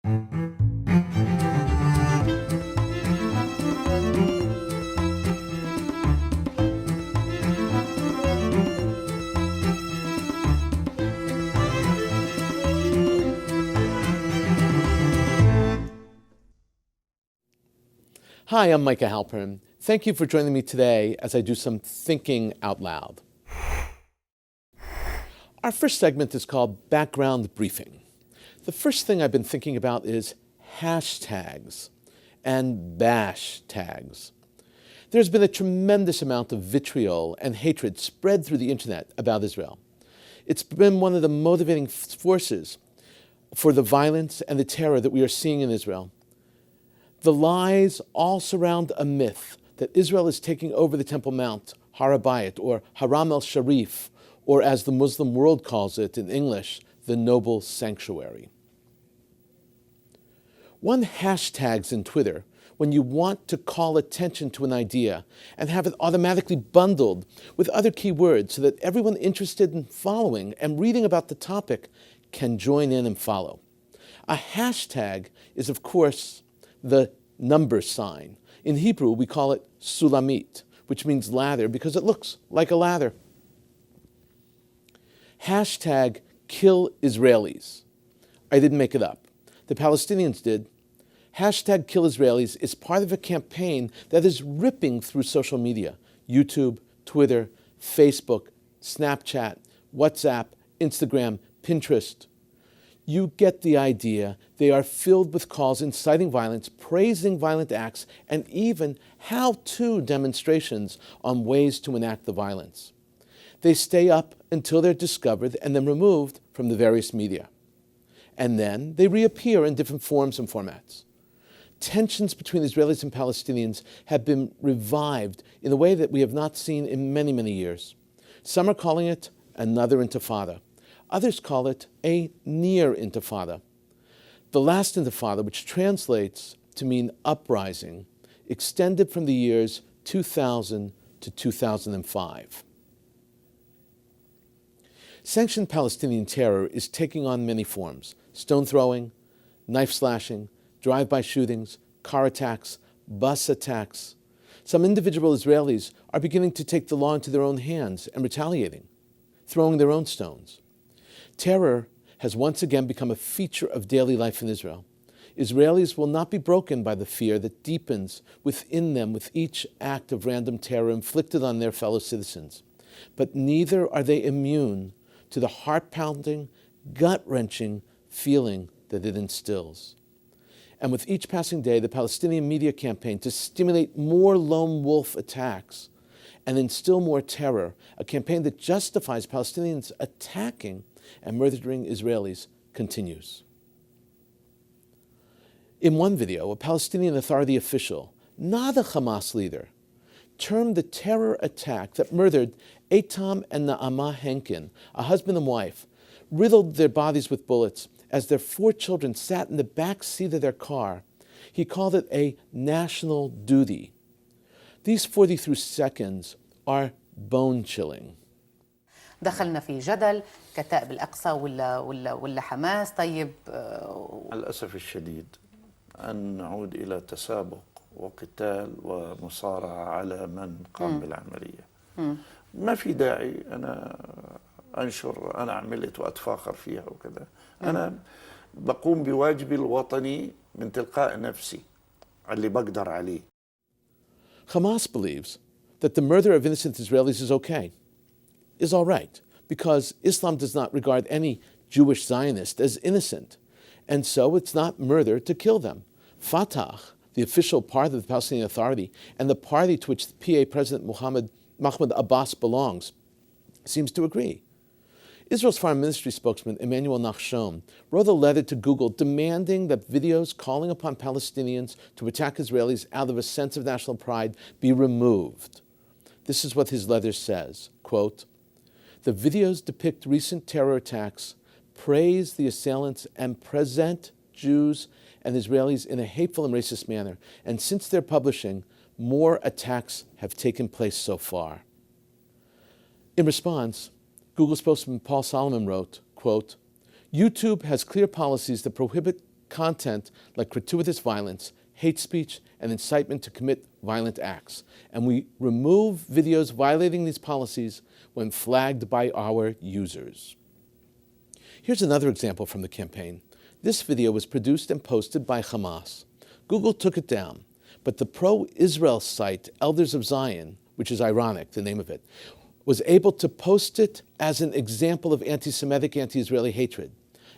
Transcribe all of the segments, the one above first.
Hi, I'm Micah Halpern. Thank you for joining me today as I do some thinking out loud. Our first segment is called Background Briefing. The first thing I've been thinking about is hashtags and bash tags. There's been a tremendous amount of vitriol and hatred spread through the internet about Israel. It's been one of the motivating forces for the violence and the terror that we are seeing in Israel. The lies all surround a myth that Israel is taking over the Temple Mount, Har HaBayit, or Haram al-Sharif, or as the Muslim world calls it in English, the Noble Sanctuary. One hashtags in Twitter when you want to call attention to an idea and have it automatically bundled with other keywords so that everyone interested in following and reading about the topic can join in and follow. A hashtag is, of course, the number sign. In Hebrew, we call it sulamit, which means ladder because it looks like a ladder. Hashtag kill Israelis. I didn't make it up. The Palestinians did. Hashtag kill Israelis is part of a campaign that is ripping through social media: YouTube, Twitter, Facebook, Snapchat, WhatsApp, Instagram, Pinterest. You get the idea. They are filled with calls inciting violence, praising violent acts, and even how-to demonstrations on ways to enact the violence. They stay up until they're discovered and then removed from the various media. And then they reappear in different forms and formats. Tensions between Israelis and Palestinians have been revived in a way that we have not seen in many, many years. Some are calling it another intifada. Others call it a near intifada. The last intifada, which translates to mean uprising, extended from the years 2000 to 2005. Sanctioned Palestinian terror is taking on many forms: stone throwing, knife slashing, drive-by shootings, car attacks, bus attacks. Some individual Israelis are beginning to take the law into their own hands and retaliating, throwing their own stones. Terror has once again become a feature of daily life in Israel. Israelis will not be broken by the fear that deepens within them with each act of random terror inflicted on their fellow citizens. But neither are they immune to the heart-pounding, gut-wrenching feeling that it instills. And with each passing day, the Palestinian media campaign to stimulate more lone wolf attacks and instill more terror, a campaign that justifies Palestinians attacking and murdering Israelis, continues. In one video, a Palestinian Authority official, not a Hamas leader, termed the terror attack that murdered Eitam and Naama Henkin, a husband and wife, riddled their bodies with bullets as their 4 children sat in the back seat of their car. He called it a national duty. These 43 seconds are bone-chilling. دخلنا في جدل كتائب الأقصى ولا حماس. طيب للأسف الشديد أن نعود إلى تسابق وقتال ومصارعة على من قام بالعملية. ما في داعي أنا أنشر أنا عملت وأتفاخر فيها وكذا. أنا بقوم بواجبي الوطني من تلقاء نفسي اللي بقدر عليه. Hamas believes that the murder of innocent Israelis is all right, because Islam does not regard any Jewish Zionist as innocent, and so it's not murder to kill them. Fatah, the official part of the Palestinian Authority, and the party to which the PA President Mahmoud Abbas belongs, seems to agree. Israel's Foreign Ministry spokesman Emmanuel Nachshon wrote a letter to Google demanding that videos calling upon Palestinians to attack Israelis out of a sense of national pride be removed. This is what his letter says, quote, "The videos depict recent terror attacks, praise the assailants, and present Jews and Israelis in a hateful and racist manner. And since their publishing, more attacks have taken place so far." In response, Google spokesman Paul Solomon wrote, quote, "YouTube has clear policies that prohibit content like gratuitous violence, hate speech, and incitement to commit violent acts. And we remove videos violating these policies when flagged by our users. Here's another example from the campaign. This video was produced and posted by Hamas. Google took it down, but the pro-Israel site Elders of Zion, which is ironic, the name of it, was able to post it as an example of anti-Semitic, anti-Israeli hatred.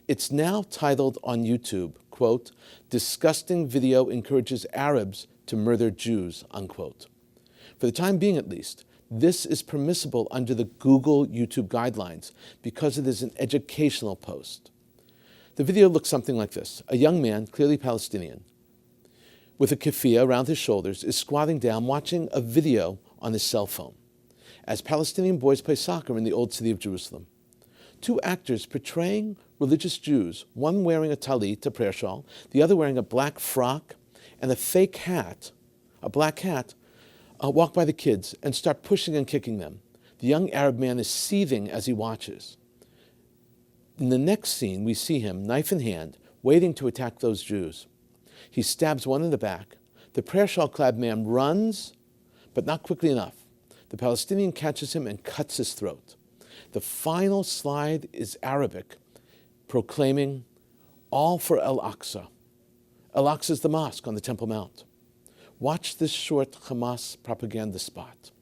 It's now titled on YouTube, quote, "Disgusting video encourages Arabs to murder Jews," unquote. For the time being at least, this is permissible under the Google YouTube guidelines because it is an educational post. The video looks something like this. A young man, clearly Palestinian, with a keffiyeh around his shoulders, is squatting down watching a video on his cell phone as Palestinian boys play soccer in the old city of Jerusalem. Two actors portraying religious Jews, one wearing a talit, a prayer shawl, the other wearing a black frock and a fake hat, a black hat, walk by the kids and start pushing and kicking them. The young Arab man is seething as he watches. In the next scene, we see him, knife in hand, waiting to attack those Jews. He stabs one in the back. The prayer shawl-clad man runs, but not quickly enough. The Palestinian catches him and cuts his throat. The final slide is Arabic, proclaiming, "All for Al-Aqsa." Al-Aqsa is the mosque on the Temple Mount. Watch this short Hamas propaganda spot.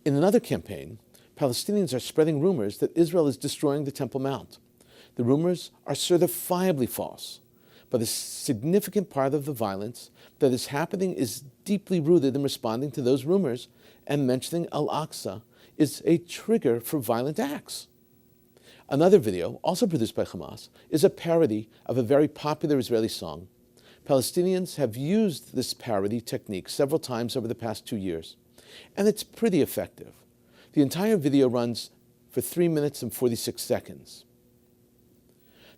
In another campaign, Palestinians are spreading rumors that Israel is destroying the Temple Mount. The rumors are certifiably false, but a significant part of the violence that is happening is deeply rooted in responding to those rumors, and mentioning Al-Aqsa is a trigger for violent acts. Another video, also produced by Hamas, is a parody of a very popular Israeli song. Palestinians have used this parody technique several times over the past 2 years, and it's pretty effective. The entire video runs for 3 minutes and 46 seconds.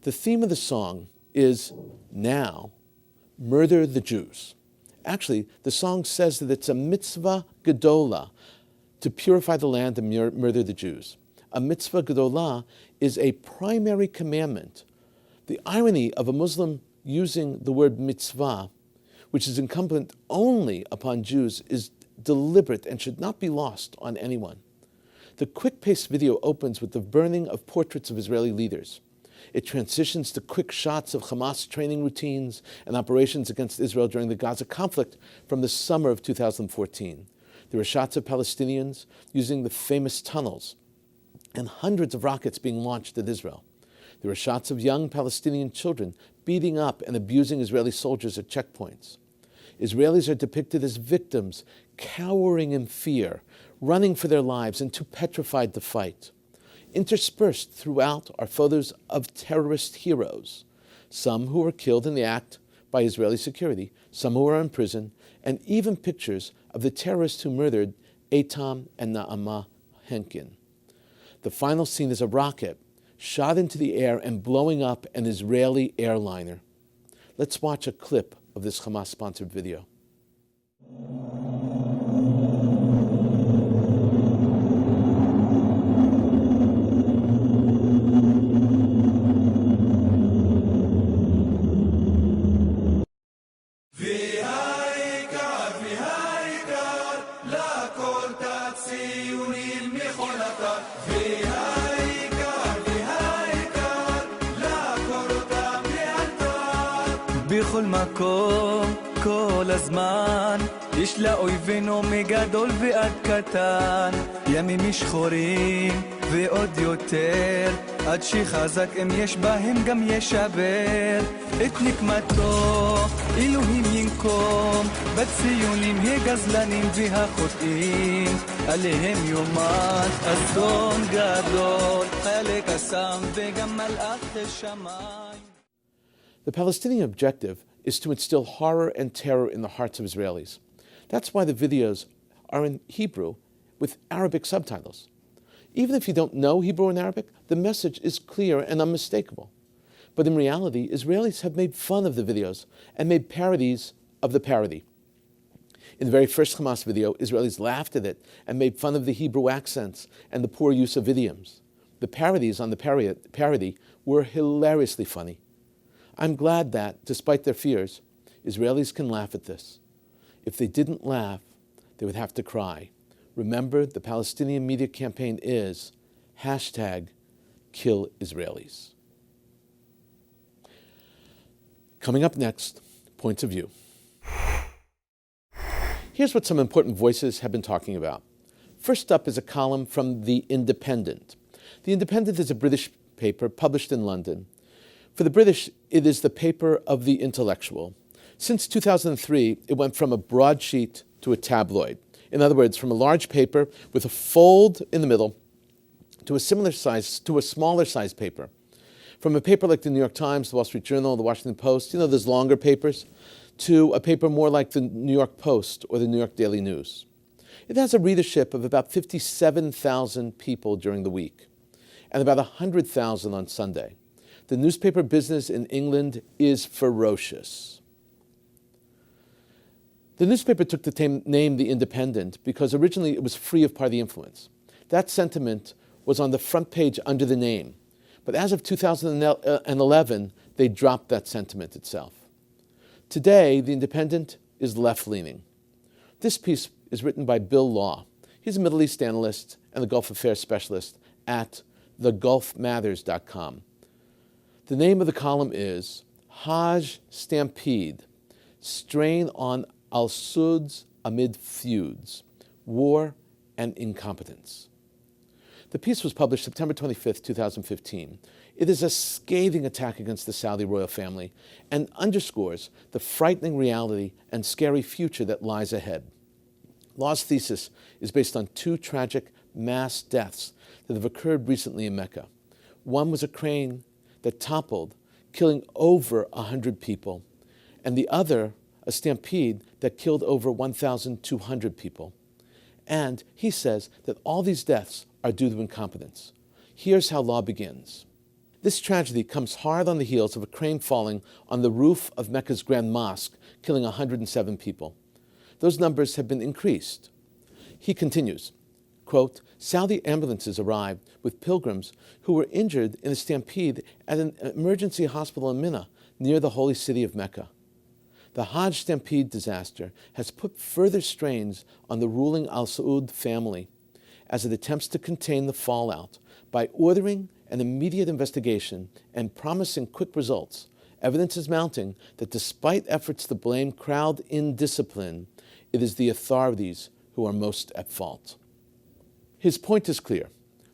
The theme of the song is, now, murder the Jews. Actually, the song says that it's a mitzvah gedola to purify the land and murder the Jews. A mitzvah gedola is a primary commandment. The irony of a Muslim using the word mitzvah, which is incumbent only upon Jews, is deliberate and should not be lost on anyone. The quick-paced video opens with the burning of portraits of Israeli leaders. It transitions to quick shots of Hamas training routines and operations against Israel during the Gaza conflict from the summer of 2014. There are shots of Palestinians using the famous tunnels and hundreds of rockets being launched at Israel. There are shots of young Palestinian children beating up and abusing Israeli soldiers at checkpoints. Israelis are depicted as victims, cowering in fear, running for their lives and too petrified to fight. Interspersed throughout are photos of terrorist heroes, some who were killed in the act by Israeli security, some who are in prison, and even pictures of the terrorists who murdered Eitan and Naama Henkin. The final scene is a rocket shot into the air and blowing up an Israeli airliner. Let's watch a clip of this Hamas-sponsored video. בכל מקום, כל הזמן, יש לאויבינו מגדול ועד קטן, ימים שחורים ועוד יותר, עד שחזק אם יש בהם גם ישבר את נקמתו, אלוהים ינקום בציונים הגזלנים והחוטאים, עליהם יומת אסון גדול, חיילי קסאם וגם מלאכי שמיים. The Palestinian objective is to instill horror and terror in the hearts of Israelis. That's why the videos are in Hebrew with Arabic subtitles. Even if you don't know Hebrew and Arabic, the message is clear and unmistakable. But in reality, Israelis have made fun of the videos and made parodies of the parody. In the very first Hamas video, Israelis laughed at it and made fun of the Hebrew accents and the poor use of idioms. The parodies on the parody were hilariously funny. I'm glad that, despite their fears, Israelis can laugh at this. If they didn't laugh, they would have to cry. Remember, the Palestinian media campaign is #KillIsraelis. Coming up next, points of view. Here's what some important voices have been talking about. First up is a column from The Independent. The Independent is a British paper published in London. For the British, it is the paper of the intellectual. Since 2003, it went from a broadsheet to a tabloid. In other words, from a large paper with a fold in the middle to a smaller size paper. From a paper like the New York Times, the Wall Street Journal, the Washington Post, those longer papers, to a paper more like the New York Post or the New York Daily News. It has a readership of about 57,000 people during the week and about 100,000 on Sunday. The newspaper business in England is ferocious. The newspaper took the name The Independent because originally it was free of party influence. That sentiment was on the front page under the name. But as of 2011, they dropped that sentiment itself. Today, The Independent is left-leaning. This piece is written by Bill Law. He's a Middle East analyst and a Gulf Affairs specialist at thegulfmatters.com. The name of the column is Hajj Stampede, Strain on Al-Suds Amid Feuds, War and Incompetence. The piece was published September 25th, 2015. It is a scathing attack against the Saudi royal family and underscores the frightening reality and scary future that lies ahead. Law's thesis is based on two tragic mass deaths that have occurred recently in Mecca. One was a crane that toppled, killing over 100 people, and the other, a stampede that killed over 1,200 people. And he says that all these deaths are due to incompetence. Here's how Law begins. This tragedy comes hard on the heels of a crane falling on the roof of Mecca's Grand Mosque, killing 107 people. Those numbers have been increased. He continues, quote, Saudi ambulances arrived with pilgrims who were injured in a stampede at an emergency hospital in Mina, near the holy city of Mecca. The Hajj stampede disaster has put further strains on the ruling Al Saud family as it attempts to contain the fallout by ordering an immediate investigation and promising quick results. Evidence is mounting that despite efforts to blame crowd indiscipline, it is the authorities who are most at fault. His point is clear.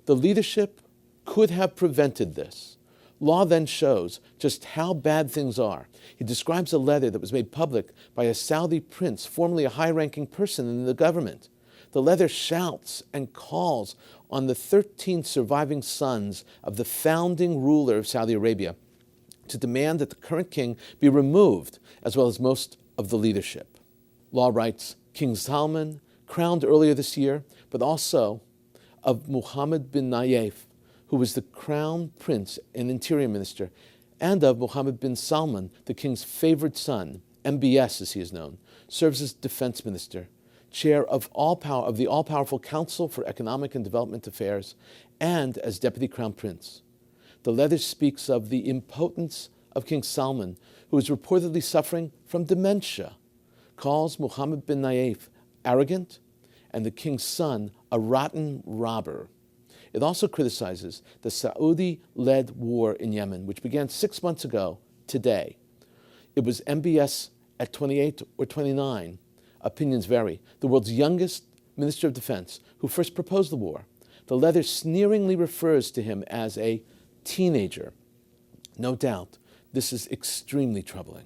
The leadership could have prevented this. Law then shows just how bad things are. He describes a letter that was made public by a Saudi prince, formerly a high-ranking person in the government. The letter shouts and calls on the 13 surviving sons of the founding ruler of Saudi Arabia to demand that the current king be removed, as well as most of the leadership. Law writes, King Salman, crowned earlier this year, but also of Mohammed bin Nayef, who was the crown prince and interior minister, and of Mohammed bin Salman, the king's favored son, MBS as he is known, serves as defense minister, chair of the all-powerful Council for Economic and Development Affairs, and as deputy crown prince. The letter speaks of the impotence of King Salman, who is reportedly suffering from dementia, calls Mohammed bin Nayef arrogant, and the king's son a rotten robber. It also criticizes the Saudi-led war in Yemen, which began 6 months ago today. It was MBS at 28 or 29, opinions vary, the world's youngest Minister of Defense, who first proposed the war. The letter sneeringly refers to him as a teenager. No doubt, this is extremely troubling.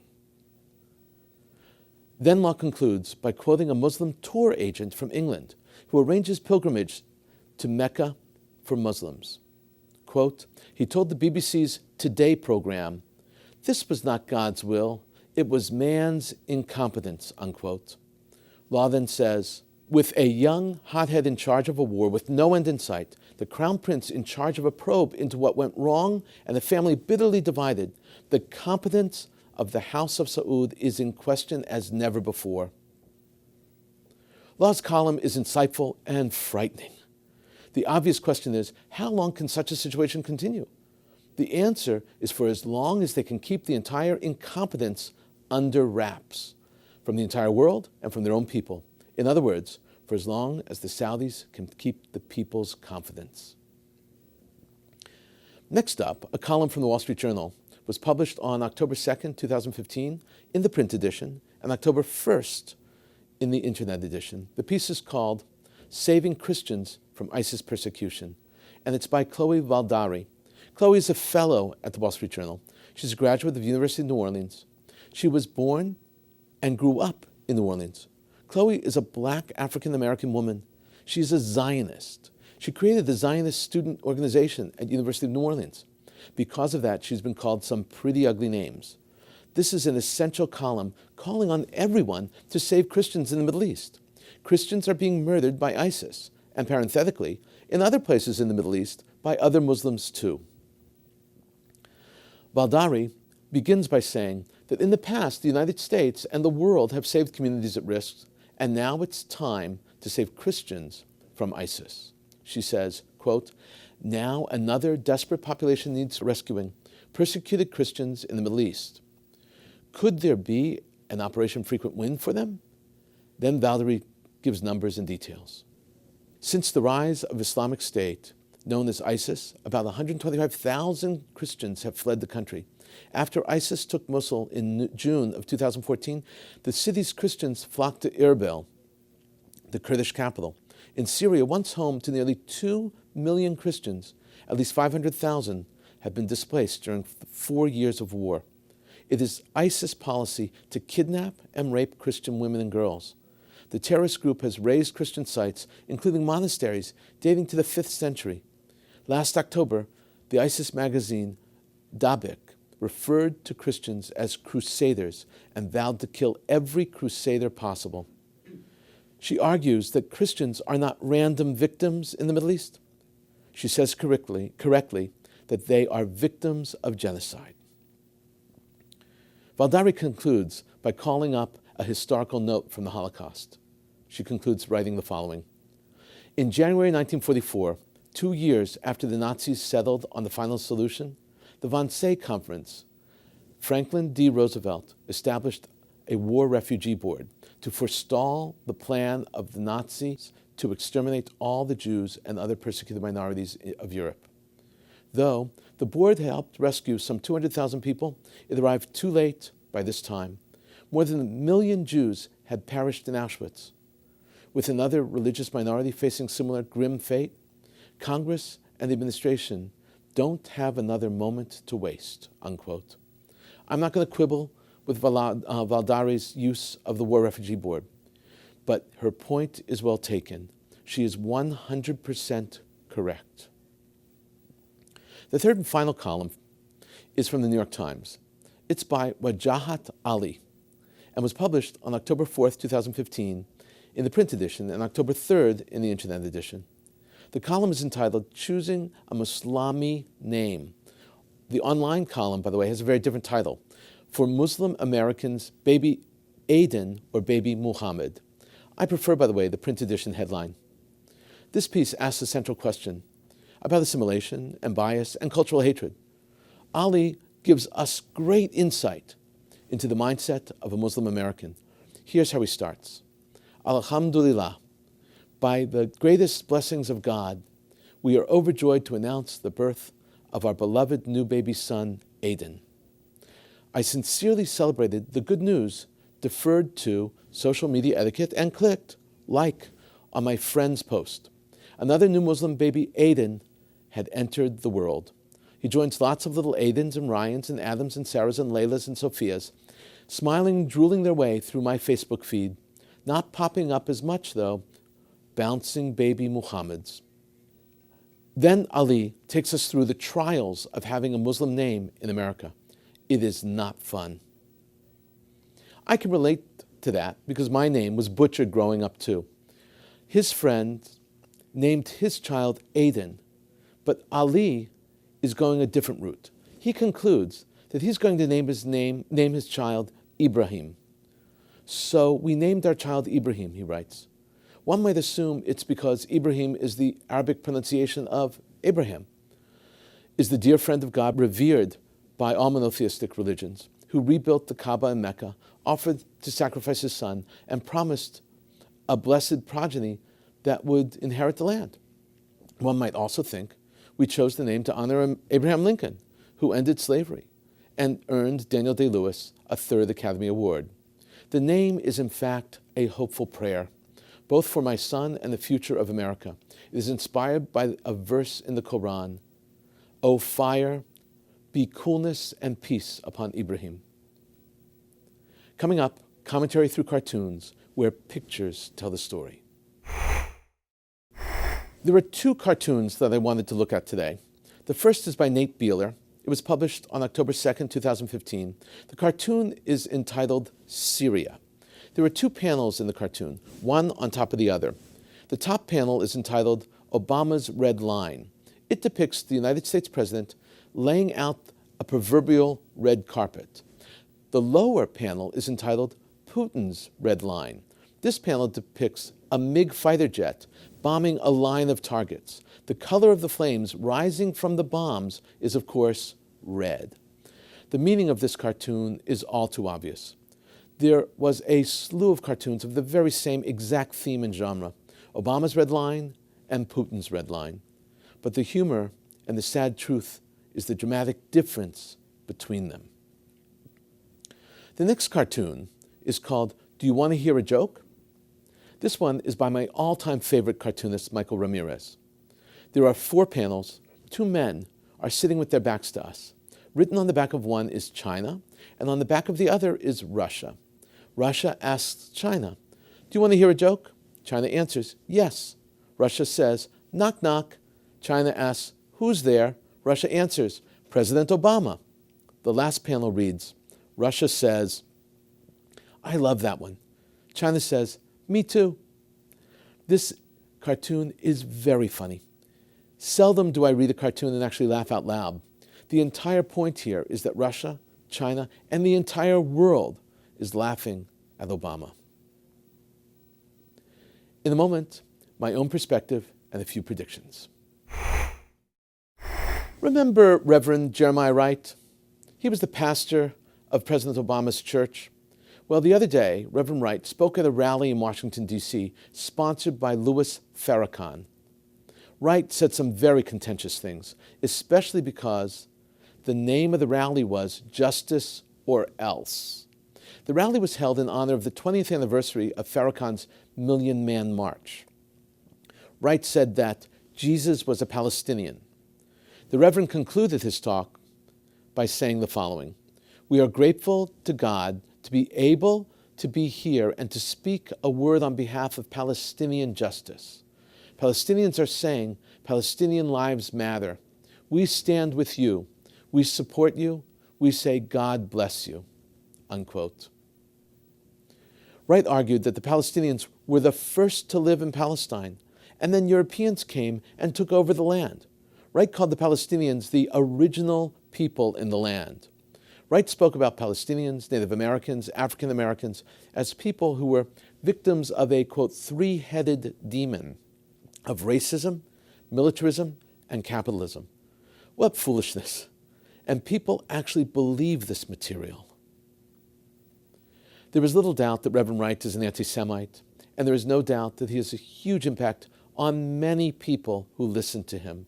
Then Law concludes by quoting a Muslim tour agent from England who arranges pilgrimage to Mecca for Muslims. Quote, he told the BBC's Today program, "This was not God's will, it was man's incompetence," unquote. Law then says, with a young hothead in charge of a war with no end in sight, the crown prince in charge of a probe into what went wrong, and the family bitterly divided, the competence of the House of Saud is in question as never before. Law's column is insightful and frightening. The obvious question is, how long can such a situation continue? The answer is for as long as they can keep the entire incompetence under wraps from the entire world and from their own people. In other words, for as long as the Saudis can keep the people's confidence. Next up, a column from the Wall Street Journal was published on October 2nd, 2015 in the print edition and October 1st in the internet edition. The piece is called Saving Christians from ISIS Persecution, and it's by Chloe Valdari. Chloe is a fellow at the Wall Street Journal. She's a graduate of the University of New Orleans. She was born and grew up in New Orleans. Chloe is a black African-American woman. She's a Zionist. She created the Zionist student organization at University of New Orleans. Because of that, she's been called some pretty ugly names. This is an essential column calling on everyone to save Christians in the Middle East. Christians are being murdered by ISIS, and parenthetically, in other places in the Middle East, by other Muslims too. Valdari begins by saying that in the past, the United States and the world have saved communities at risk, and now it's time to save Christians from ISIS. She says, quote, now another desperate population needs rescuing, persecuted Christians in the Middle East. Could there be an Operation Frequent Wind for them? Then Valdari gives numbers and details. Since the rise of Islamic State, known as ISIS, about 125,000 Christians have fled the country. After ISIS took Mosul in June of 2014, the city's Christians flocked to Erbil, the Kurdish capital. In Syria, once home to nearly 2 million Christians, at least 500,000 have been displaced during 4 years of war. It is ISIS policy to kidnap and rape Christian women and girls. The terrorist group has razed Christian sites, including monasteries dating to the 5th century. Last October, the ISIS magazine Dabiq referred to Christians as crusaders and vowed to kill every crusader possible. She argues that Christians are not random victims in the Middle East. She says correctly that they are victims of genocide. Valdari concludes by calling up a historical note from the Holocaust. She concludes writing the following. In January 1944, 2 years after the Nazis settled on the final solution, the Wannsee Conference, Franklin D. Roosevelt established a war refugee board to forestall the plan of the Nazis to exterminate all the Jews and other persecuted minorities of Europe. Though the board helped rescue some 200,000 people, it arrived too late by this time. More than 1 million Jews had perished in Auschwitz. With another religious minority facing similar grim fate, Congress and the administration don't have another moment to waste, unquote. I'm not going to quibble with Valdari's use of the War Refugee Board, but her point is well taken. She is 100% correct. The third and final column is from the New York Times. It's by Wajahat Ali and was published on October 4th, 2015 in the print edition and October 3rd in the internet edition. The column is entitled Choosing a Muslimi Name. The online column, by the way, has a very different title. For Muslim Americans, Baby Aden or Baby Muhammad. I prefer, by the way, the print edition headline. This piece asks a central question about assimilation and bias and cultural hatred. Ali gives us great insight into the mindset of a Muslim American. Here's how he starts. Alhamdulillah, by the greatest blessings of God, we are overjoyed to announce the birth of our beloved new baby son, Aden. I sincerely celebrated the good news, deferred to social media etiquette, and clicked like on my friend's post. Another new Muslim baby, Aiden, had entered the world. He joins lots of little Aidens and Ryans and Adams and Sarahs and Laylas and Sophias, smiling and drooling their way through my Facebook feed, not popping up as much, though, bouncing baby Muhammads. Then Ali takes us through the trials of having a Muslim name in America. It is not fun. I can relate to that because my name was butchered growing up too. His friend named his child Aiden, but Ali is going a different route. He concludes that he's going to name his child Ibrahim. So we named our child Ibrahim, he writes. One might assume it's because Ibrahim is the Arabic pronunciation of Abraham, is the dear friend of God revered by all monotheistic religions, who rebuilt the Kaaba in Mecca, offered to sacrifice his son, and promised a blessed progeny that would inherit the land. One might also think we chose the name to honor Abraham Lincoln, who ended slavery and earned Daniel Day-Lewis a third Academy Award. The name is in fact a hopeful prayer, both for my son and the future of America. It is inspired by a verse in the Quran, "O fire, be coolness and peace upon Ibrahim." Coming up, commentary through cartoons where pictures tell the story. There are two cartoons that I wanted to look at today. The first is by Nate Beeler. It was published on October 2nd, 2015. The cartoon is entitled Syria. There are two panels in the cartoon, one on top of the other. The top panel is entitled Obama's Red Line. It depicts the United States president laying out a proverbial red carpet. The lower panel is entitled Putin's Red Line. This panel depicts a MiG fighter jet bombing a line of targets. The color of the flames rising from the bombs is, of course, red. The meaning of this cartoon is all too obvious. There was a slew of cartoons of the very same exact theme and genre, Obama's Red Line and Putin's Red Line. But the humor and the sad truth is the dramatic difference between them. The next cartoon is called Do You Want to Hear a Joke? This one is by my all-time favorite cartoonist, Michael Ramirez. There are 4 panels. 2 men are sitting with their backs to us. Written on the back of one is China, and on the back of the other is Russia. Russia asks China, "Do you want to hear a joke?" China answers, "Yes." Russia says, "Knock, knock." China asks, "Who's there?" Russia answers, "President Obama." The last panel reads, Russia says, "I love that one." China says, "Me too." This cartoon is very funny. Seldom do I read a cartoon and actually laugh out loud. The entire point here is that Russia, China, and the entire world is laughing at Obama. In a moment, my own perspective and a few predictions. Remember Reverend Jeremiah Wright? He was the pastor of President Obama's church. Well, the other day, Reverend Wright spoke at a rally in Washington, D.C., sponsored by Louis Farrakhan. Wright said some very contentious things, especially because the name of the rally was Justice or Else. The rally was held in honor of the 20th anniversary of Farrakhan's Million Man March. Wright said that Jesus was a Palestinian. The Reverend concluded his talk by saying the following: "We are grateful to God to be able to be here and to speak a word on behalf of Palestinian justice. Palestinians are saying Palestinian lives matter. We stand with you. We support you. We say God bless you." Unquote. Wright argued that the Palestinians were the first to live in Palestine, and then Europeans came and took over the land. Wright called the Palestinians the original people in the land. Wright spoke about Palestinians, Native Americans, African Americans as people who were victims of a, quote, 3-headed demon of racism, militarism, and capitalism. What foolishness. And people actually believe this material. There is little doubt that Reverend Wright is an anti-Semite, and there is no doubt that he has a huge impact on many people who listen to him.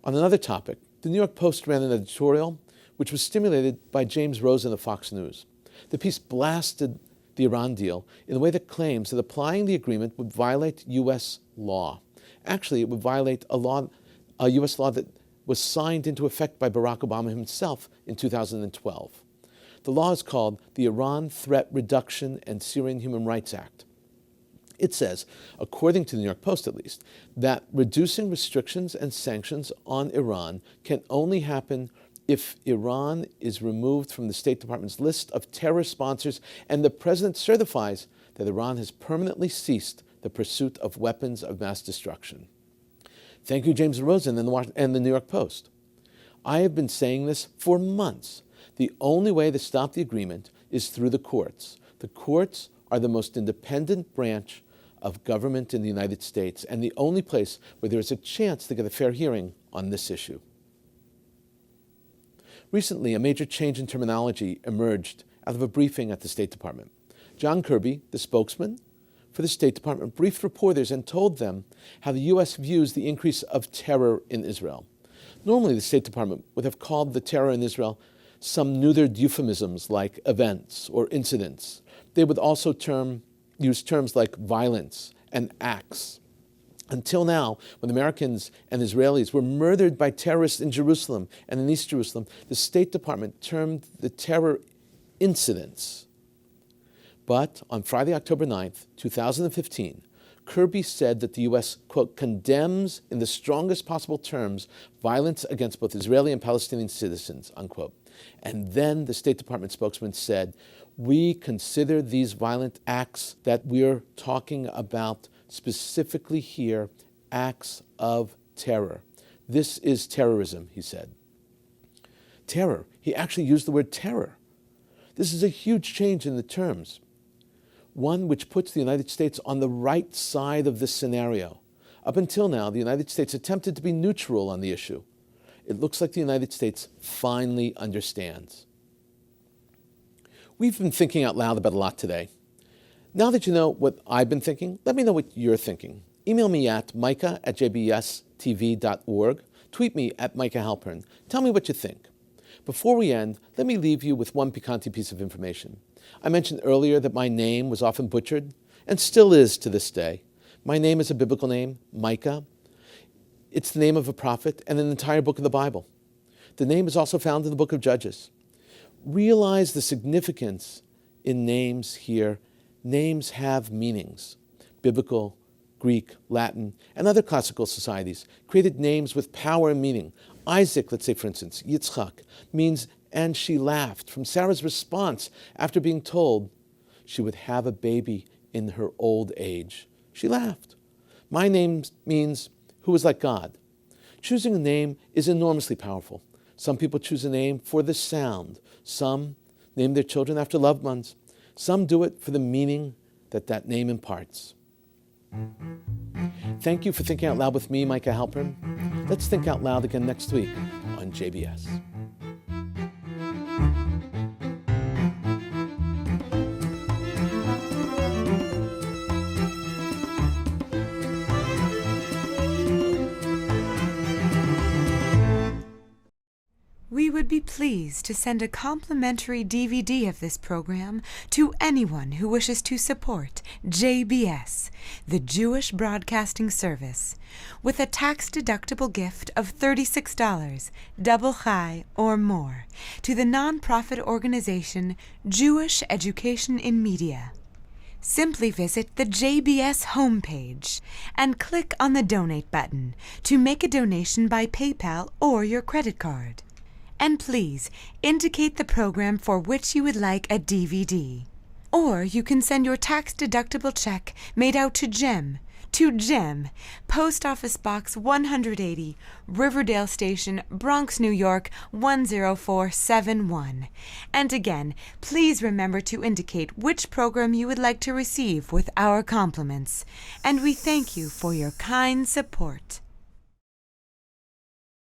On another topic, the New York Post ran an editorial which was stimulated by James Rosen of Fox News. The piece blasted the Iran deal in a way that claims that applying the agreement would violate U.S. law. Actually, it would violate a U.S. law that was signed into effect by Barack Obama himself in 2012. The law is called the Iran Threat Reduction and Syrian Human Rights Act. It says, according to the New York Post at least, that reducing restrictions and sanctions on Iran can only happen if Iran is removed from the State Department's list of terror sponsors and the president certifies that Iran has permanently ceased the pursuit of weapons of mass destruction. Thank you, James Rosen and the New York Post. I have been saying this for months. The only way to stop the agreement is through the courts. The courts are the most independent branch of government in the United States and the only place where there is a chance to get a fair hearing on this issue. Recently, a major change in terminology emerged out of a briefing at the State Department. John Kirby, the spokesman for the State Department, briefed reporters and told them how the U.S. views the increase of terror in Israel. Normally, the State Department would have called the terror in Israel some neutered euphemisms like events or incidents. They would also use terms like violence and acts. Until now, when Americans and Israelis were murdered by terrorists in Jerusalem and in East Jerusalem, the State Department termed the terror incidents. But on Friday, October 9th, 2015, Kirby said that the U.S., quote, condemns in the strongest possible terms violence against both Israeli and Palestinian citizens, unquote. And then the State Department spokesman said, we consider these violent acts that we're talking about specifically here acts of terror. This is terrorism, he said. Terror. He actually used the word terror. This is a huge change in the terms, one which puts the United States on the right side of this scenario. Up until now, the United States attempted to be neutral on the issue. It looks like the United States finally understands. We've been thinking out loud about a lot today. Now that you know what I've been thinking, let me know what you're thinking. Email me at micah@jbstv.org. Tweet me at Micah Halpern. Tell me what you think. Before we end, let me leave you with one piquante piece of information. I mentioned earlier that my name was often butchered, and still is to this day. My name is a biblical name, Micah. It's the name of a prophet and an entire book of the Bible. The name is also found in the book of Judges. Realize the significance in names here. Names have meanings. Biblical, Greek, Latin, and other classical societies created names with power and meaning. Isaac, let's say for instance, Yitzchak, means and she laughed from Sarah's response after being told she would have a baby in her old age. She laughed. My name means who is like God. Choosing a name is enormously powerful. Some people choose a name for the sound. Some name their children after loved ones. Some do it for the meaning that that name imparts. Thank you for thinking out loud with me, Micah Halpern. Let's think out loud again next week on JBS. We would be pleased to send a complimentary DVD of this program to anyone who wishes to support JBS, the Jewish Broadcasting Service, with a tax-deductible gift of $36, double chai or more, to the nonprofit organization Jewish Education in Media. Simply visit the JBS homepage and click on the Donate button to make a donation by PayPal or your credit card. And please indicate the program for which you would like a DVD. Or you can send your tax-deductible check made out to GEM, Post Office Box 180, Riverdale Station, Bronx, New York 10471. And again, please remember to indicate which program you would like to receive with our compliments. And we thank you for your kind support.